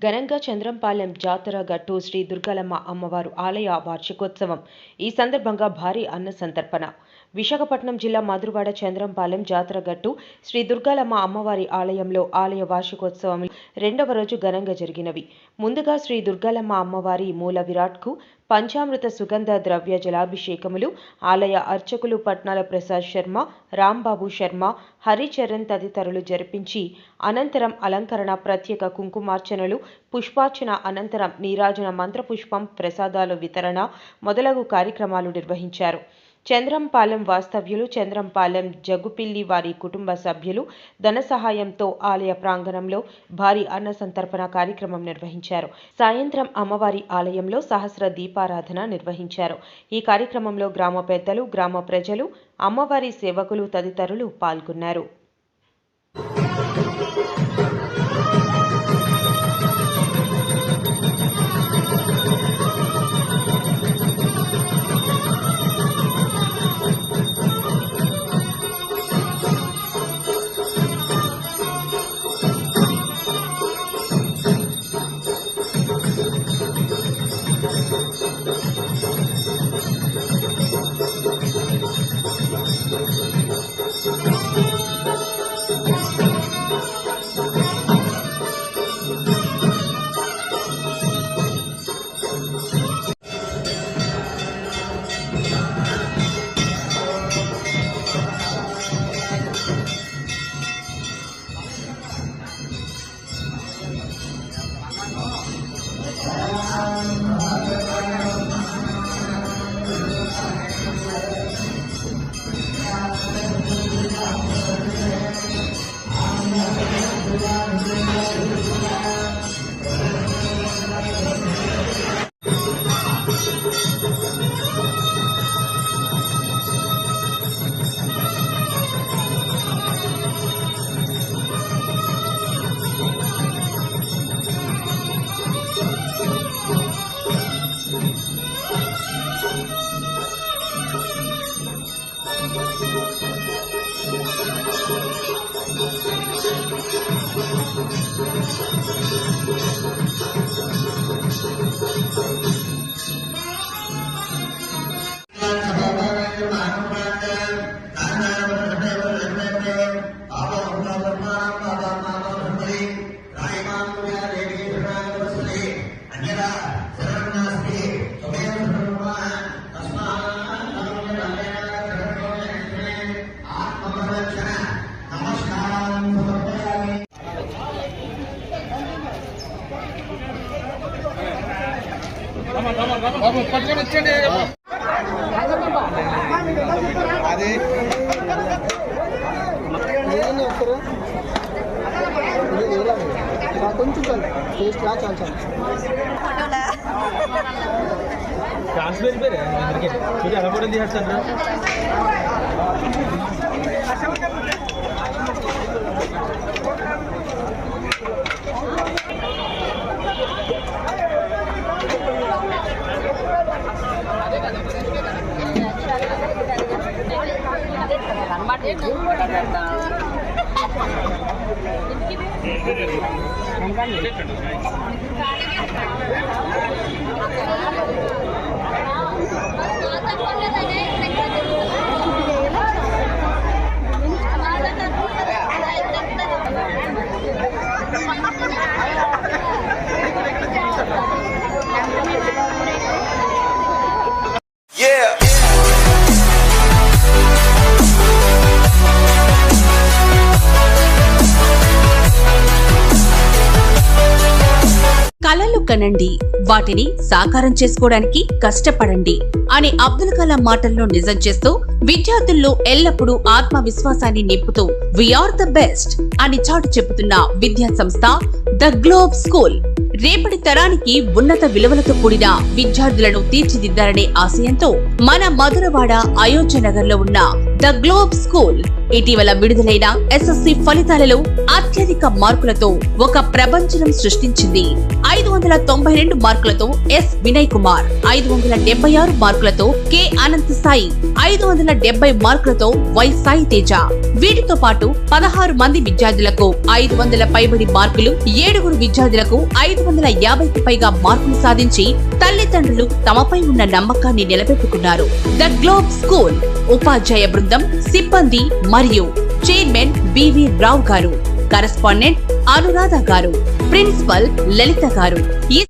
ఘనంగా చంద్రంపాలెం జాతర గట్టు శ్రీ దుర్గాలమ్మ అమ్మవారు ఆలయ వార్షికోత్సవం. ఈ సందర్భంగా భారీ అన్న సంతర్పణ. విశాఖపట్నం జిల్లా మధురవాడ చంద్రంపాలెం జాతర గట్టు శ్రీ దుర్గాలమ్మ అమ్మవారి ఆలయంలో ఆలయ వార్షికోత్సవం రెండవ రోజు ఘనంగా జరిగినవి. ముందుగా శ్రీ దుర్గాలమ్మ అమ్మవారి మూల విరాట్కు పంచామృత సుగంధ ద్రవ్య జలాభిషేకములు ఆలయ అర్చకులు పట్నాల ప్రసాద్ శర్మ, రాంబాబు శర్మ, హరిచరణ్ తదితరులు జరిపించి అనంతరం అలంకరణ, ప్రత్యేక కుంకుమార్చనలు, పుష్పార్చన అనంతరం నీరాజన, మంత్రపుష్పం, ప్రసాదాల వితరణ మొదలగు కార్యక్రమాలు నిర్వహించారు. చంద్రంపాలెం వాస్తవ్యులు, చంద్రంపాలెం జగ్గుపిల్లి వారి కుటుంబ సభ్యులు ధన సహాయంతో ఆలయ ప్రాంగణంలో భారీ అన్న సంతర్పణ కార్యక్రమం నిర్వహించారు. సాయంత్రం అమ్మవారి ఆలయంలో సహస్ర దీపారాధన నిర్వహించారు. ఈ కార్యక్రమంలో గ్రామ పెద్దలు, గ్రామ ప్రజలు, అమ్మవారి సేవకులు తదితరులు పాల్గొన్నారు. పట్టుకొని వచ్చండి. అది కొంచెం క్లాస్ వెళ్ళిపోయారు అందరికీ ఎలా కూడా తీసేస్తాను. కలలు కనండి, వాటిని సాకారం చేసుకోవడానికి కష్టపడండి అనే అబ్దుల్ కలాం మాటల్లో నిజం చేస్తూ విద్యార్థుల్లో ఎల్లప్పుడూ ఆత్మవిశ్వాసాన్ని నింపుతూ వీఆర్ ద బెస్ట్ అని చాటు చెబుతున్న విద్యా సంస్థ ద గ్లోబ్ స్కూల్ రేపటి తరానికి ఉన్నత విలువలతో కూడిన విద్యార్థులను తీర్చిదిద్దారనే ఆశయంతో మన మధురవాడ అయోధ్య నగర్ లో ఉన్న ద గ్లోబ్ స్కూల్ ఇటీవల విడుదలైన ఎస్ఎస్సి ఫలితాలలో అత్యధిక మార్కులతో ఒక ప్రభంజనం సృష్టించింది. 592 మార్కులతో ఎస్ వినయ్ కుమార్, 576 మార్కులతో కె అనంత్ సాయి, 570 మార్కులతో వై సాయి తేజ. వీటితో పాటు 16 మంది విద్యార్థులకు 500 పైబడి మార్కులు, 7 విద్యార్థులకు 550కి పైగా మార్కులు సాధించి తల్లిదండ్రులు తమపై ఉన్న నమ్మకాన్ని నిలబెట్టుకున్నారు. ద గ్లోబ్ స్కూల్ ఉపాధ్యాయ బృందం, సిబ్బంది మరియు చైర్మన్ బివి రావు గారు, కరెస్పాండెంట్ అనురాధ గారు, ప్రిన్సిపల్ లలిత గారు.